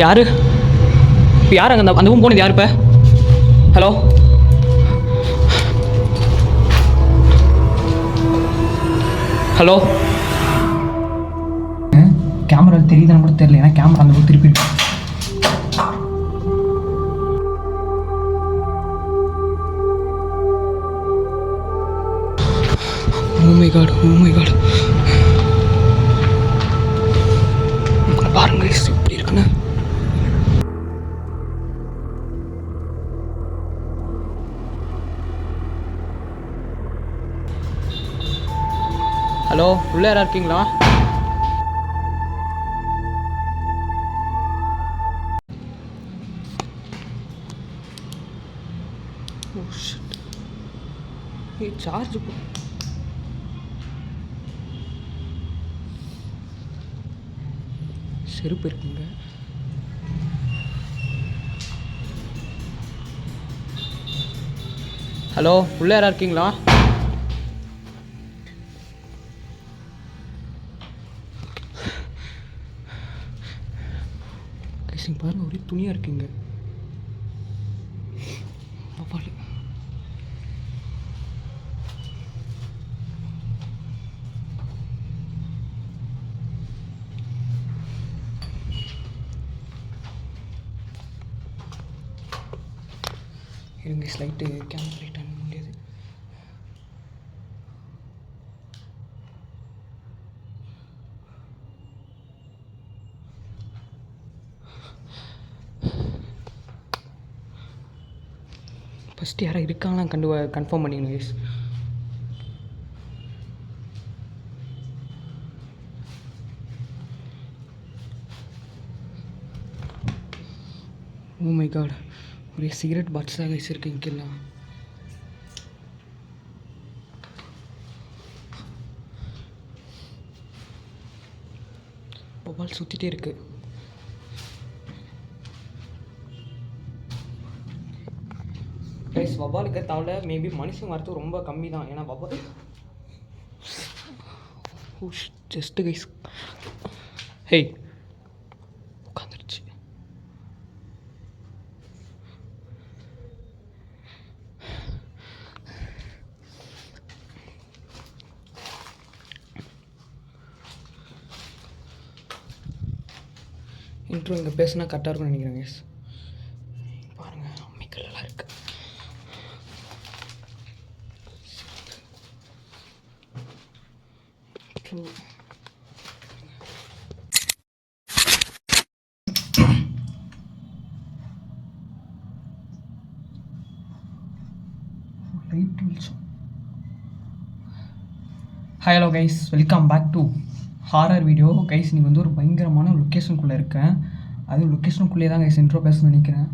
யார் யார் அங்கே அந்த ரூம் போனது யார் இப்போ? ஹலோ ஹலோ கேமரா தெரியுதுன்னு கூட தெரியல. ஏன்னா கேமரா அந்த திருப்பி ஓ மை காட் பாருங்க எப்படி இருக்குன்னு. ஹலோ உள்ளே யாரா இருக்கீங்களா? Oh shit. சார்ஜ் செருப்பு இருக்குங்க. ஹலோ உள்ளே யாரா இருக்கீங்களா? பாருங்க ஒரே துணியாக இருக்குங்க. அப்பாடி இருங்க ஸ்லைட்டு கேமரா லைட் ஆன் முடியாது. ஃபஸ்ட்டு யாராவது இருக்காங்களா கன்ஃபார்ம் பண்ணிக்கணும் கைஸ். ஓ மை காட் ஒரே சிகரெட் பாட்ஸ் தான் கைஸ் இருக்கு இங்கெல்லாம். பவால் சுற்றிட்டே இருக்கு. கைஸ் வவ்வாலுக்கு தவிர மேபி மனுஷன் வரது ரொம்ப கம்மி தான். ஏன்னா வவ்வால் ஜஸ்ட்டு கைஸ் ஹேய் உட்காந்துருச்சு. இன்ட்ரோ இங்கே பேசுனா கரெக்டாக இருக்கும்னு நினைக்கிறேன் கைஸ். பாருங்கள் அம்மிக்கல்லாம் இருக்குது. Hello guys, welcome back to horror video. Guys நீங்கள் வந்து ஒரு பயங்கரமான லொக்கேஷனுக்குள்ளே இருக்கேன். அது லொக்கேஷனுக்குள்ளே தான் கைஸ் இன்ட்ரோ பேசணும்னு நினைக்கிறேன்.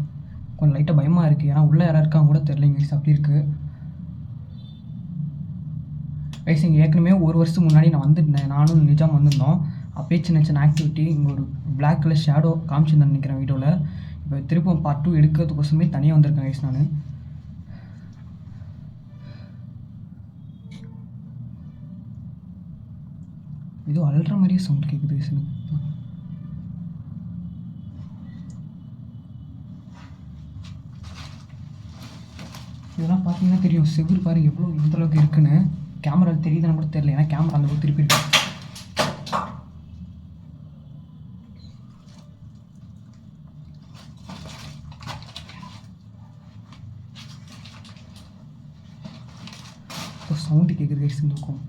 கொஞ்சம் லைட்டாக பயமாக இருக்குது. ஏன்னா உள்ளே யாராக இருக்காங்க கூட தெரியலைங்க கைஸ், அப்படி இருக்குது கைஸ். இங்கே ஏற்கனவே ஒரு வருஷத்துக்கு முன்னாடி நான் வந்துருந்தேன், நானும் நிஜாம் வந்திருந்தோம். அப்பயே சின்ன சின்ன ஆக்டிவிட்டி இங்கே ஒரு பிளாக் கலர் ஷேடோ காமிச்சிருந்தேன் நினைக்கிறேன் வீடியோவில். இப்போ திரும்ப பார்ட் 2 எடுக்கிறதுக்கோசமே தனியாக வந்திருக்கேன் கைஸ். நான் ஏதோ அல்ற மாதிரியே சவுண்ட் கேட்குது கைஸ் எனக்கு. இதெல்லாம் பார்த்தீங்கன்னா தெரியும். செவுரு பாருங்க எவ்வளோ இந்தளவுக்கு இருக்குன்னு. கேமரா தெரியுதுன்னு கூட தெரியல. ஏன்னா கேமரா அந்த திருப்பி இருக்கு. சவுண்டு கேட்குது கைஸ் இந்த இருக்கும்.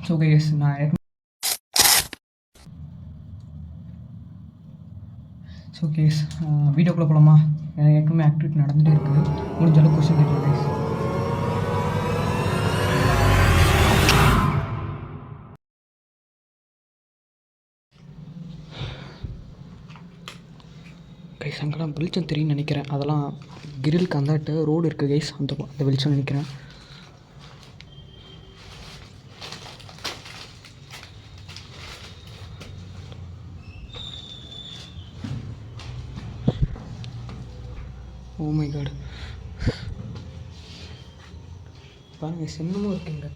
ஸோ கைஸ் நான் வீடியோக்குள்ளே போகலாமா? ஏற்கனவே ஆக்டிவிட்டி நடந்துகிட்டே இருக்குது. முடிஞ்ச அளவுக்கு கொஸ்டின் கேட்குறேன் கைஸ். கைஸ் அங்கெல்லாம் வெளிச்சம் தெரியும்னு நினைக்கிறேன். அதெல்லாம் கிரிலுக்கு அந்தாட்ட ரோடு இருக்குது கைஸ், அந்த வெளிச்சம் நினைக்கிறேன். ஓ மை காட் பாருங்கள் சென்னமும் இருக்குங்க.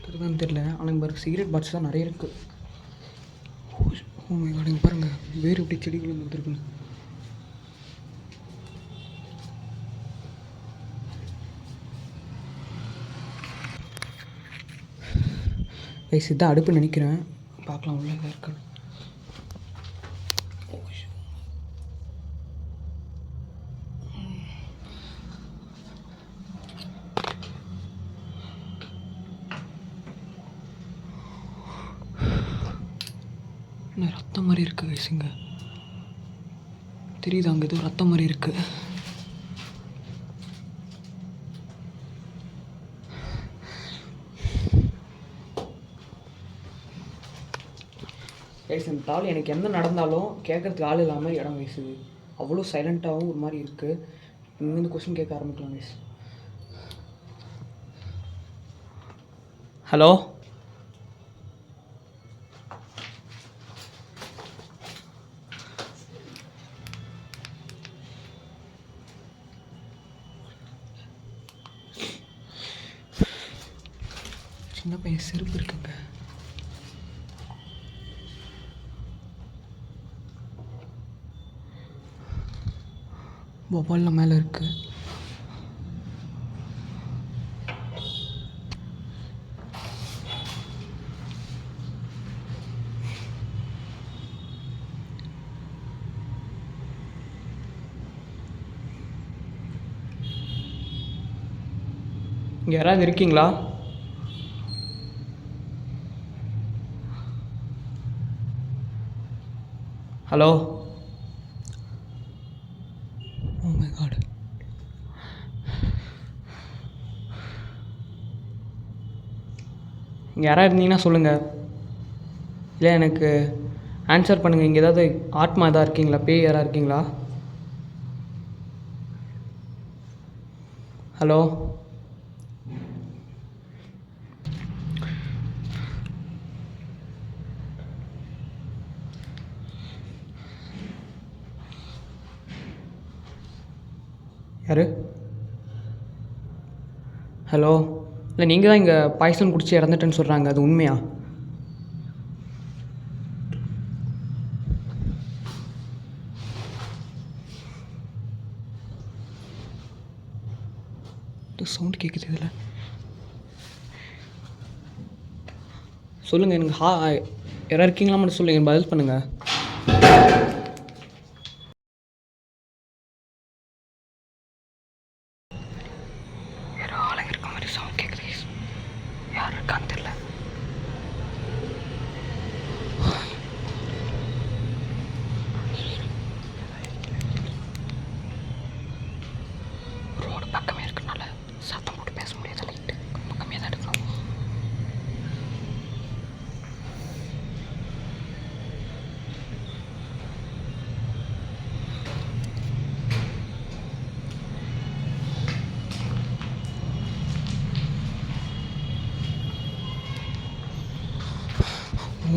இருக்குதான்னு தெரியல. ஆனால் பாருங்க சிகரெட் பாட்ஸ் தான் நிறைய இருக்குது. ஓ மை காட், இங்கே பாருங்கள் வேறு எப்படி செடிகள் வந்துருக்குன்னு. கைஸ் இதான் அடுப்பு நினைக்கிறேன். பார்க்கலாம் உள்ள எதாவது இருக்கான்னு. என்ன ரத்தம் மாதிரி இருக்குது கைஸ், இங்கே தெரியுது, அங்கே ஏதோ ரத்தம் மாதிரி இருக்குது. கைஸ் இந்த தாள் எனக்கு எந்த நடந்தாலும் கேட்குறதுக்கு ஆள் இல்லாமல் இடம் வீசுது. அவ்வளோ சைலண்ட்டாகவும் ஒரு மாதிரி இருக்குது. இங்கேருந்து கொஸ்டின் கேட்க ஆரம்பிக்கலாம் கைஸ். ஹலோ, சின்ன பையன் செருப்பு இருக்குங்க. மொபைலில் மேலே இருக்குது. இங்கே யாராவது இருக்கீங்களா? ஹலோ, ஓ மை காட், இங்கே யாராவது இருந்தீங்கன்னா சொல்லுங்கள். இல்லை எனக்கு ஆன்சர் பண்ணுங்கள். இங்கே ஏதாவது ஆத்மா எதாவது இருக்கீங்களா? பேய் யாராவது இருக்கீங்களா? ஹலோ, யார்? ஹலோ, இல்லை நீங்கள் தான் இங்கே பாய்சன் குடிச்சு இறந்துட்டேன்னு சொல்கிறாங்க, அது உண்மையா? சவுண்ட் கேட்குது இதில். சொல்லுங்கள், எனக்கு யாராவது இருக்கீங்களா மட்டும் சொல்லுங்கள், பதில் பண்ணுங்கள். யாரோ ஆளுங்க இருக்க மாதிரி சவுண்ட் கேட்குது. யார் இருக்கான்னு தெரியல. ரோடு பக்கமே இருக்கனால சத்தம் போட்டு பேச முடியாது. லைட்டு பக்கமே தான் எடுக்கணும்.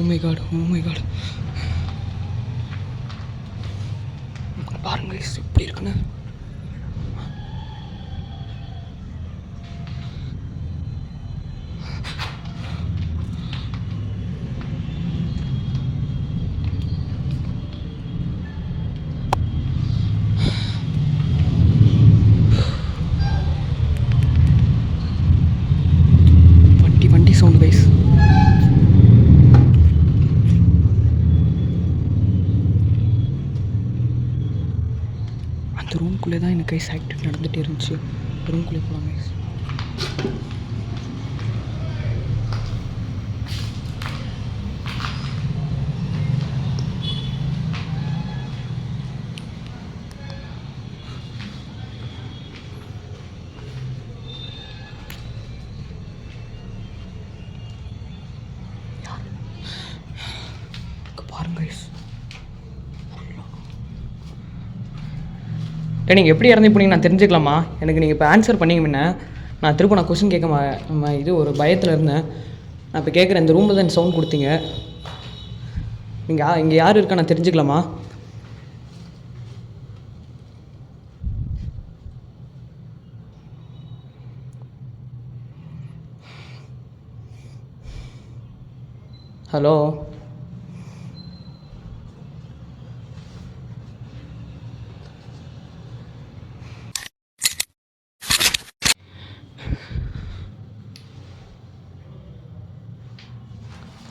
Oh my God, oh my God, பாருங்க எப்படி இருக்குன்னு. வண்டி சவுண்ட் கைஸ். அந்த ரூம்குள்ளே தான் எனக்கு கைஸ் ஆக்டிவிட்டி நடந்துகிட்டே இருந்துச்சு. ரூம்குள்ளே போகலாம் கைஸ். பாருங்க கைஸ், நீங்கள் எப்படி இறந்து போனீங்க நான் தெரிஞ்சுக்கலாமா? எனக்கு நீங்கள் இப்போ ஆன்சர் பண்ணிங்க முன்ன நான் திரும்ப கொஸ்டின் கேட்க இது ஒரு பயத்தில் இருந்தேன். நான் இப்போ கேட்குறேன், இந்த ரூமில் தான் சவுண்ட் கொடுத்தீங்க. நீங்கள் இங்கே யார் இருக்கா நான் தெரிஞ்சுக்கலாமா? ஹலோ,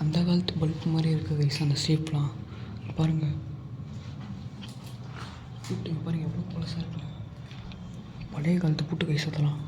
அந்த காலத்து பல்ப் மாதிரி இருக்குது கைஸ் அந்த ஷேப்லாம் பாருங்கள். பூட்டு பாருங்கள் எவ்வளோ பழசாக இருக்குல்ல, பழைய காலத்து பூட்டு கைஸ் அதெல்லாம்.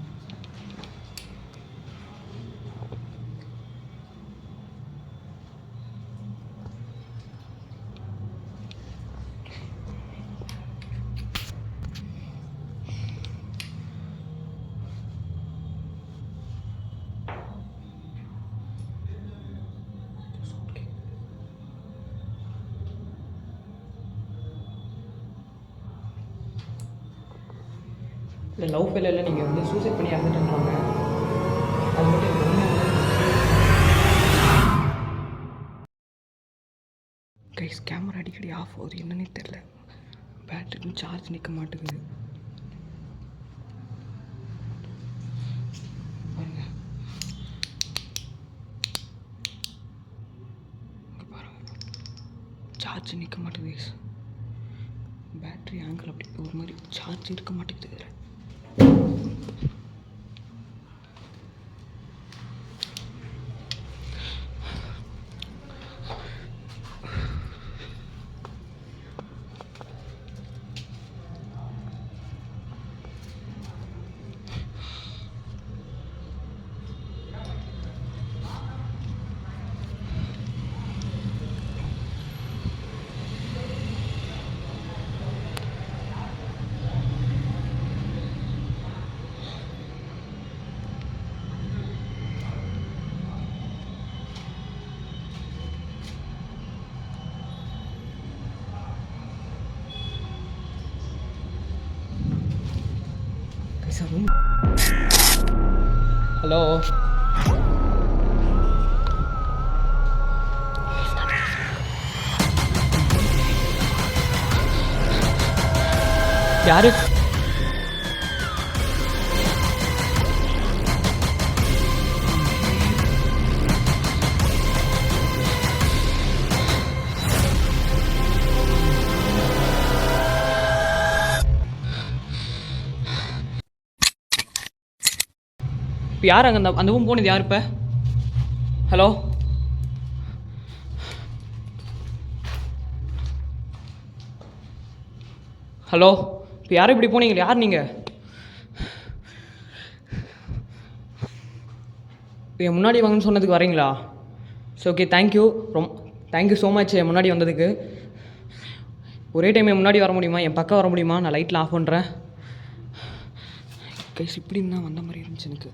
இல்லை லவ் ஃபெயிலில் நீங்கள் வந்து சூசைட் பண்ணி இறந்துட்டுன்றாங்க. அது மட்டும் எனக்கு கைஸ் கேமரா அடிக்கடி ஆஃப் ஆகுது, என்னன்னே தெரில. பேட்டரி சார்ஜ் நிற்க மாட்டேங்குது பாருங்க. சார்ஜ் நிற்க மாட்டேங்குது கைஸ். பேட்ரி ஆங்கிள் அப்படி ஒரு மாதிரி சார்ஜ் இருக்க மாட்டேங்குது இதில். ஹலோ யாரு? இப்போ யார் அங்கே அந்த ரூம் போனது யார் இப்போ? ஹலோ ஹலோ இப்போ யாரும் இப்படி போனீங்களே, யார் நீங்கள்? என் முன்னாடி வாங்கன்னு சொன்னதுக்கு வரீங்களா? So okay thank you, thank you so much என் முன்னாடி வந்ததுக்கு. ஒரே டைம் என் முன்னாடி வர முடியுமா, என் பக்கம் வர முடியுமா? நான் லைட்டில் ஆஃப் பண்ணுறேன் கைஸ். இப்படின்னு தான் வந்த மாதிரி இருந்துச்சு எனக்கு.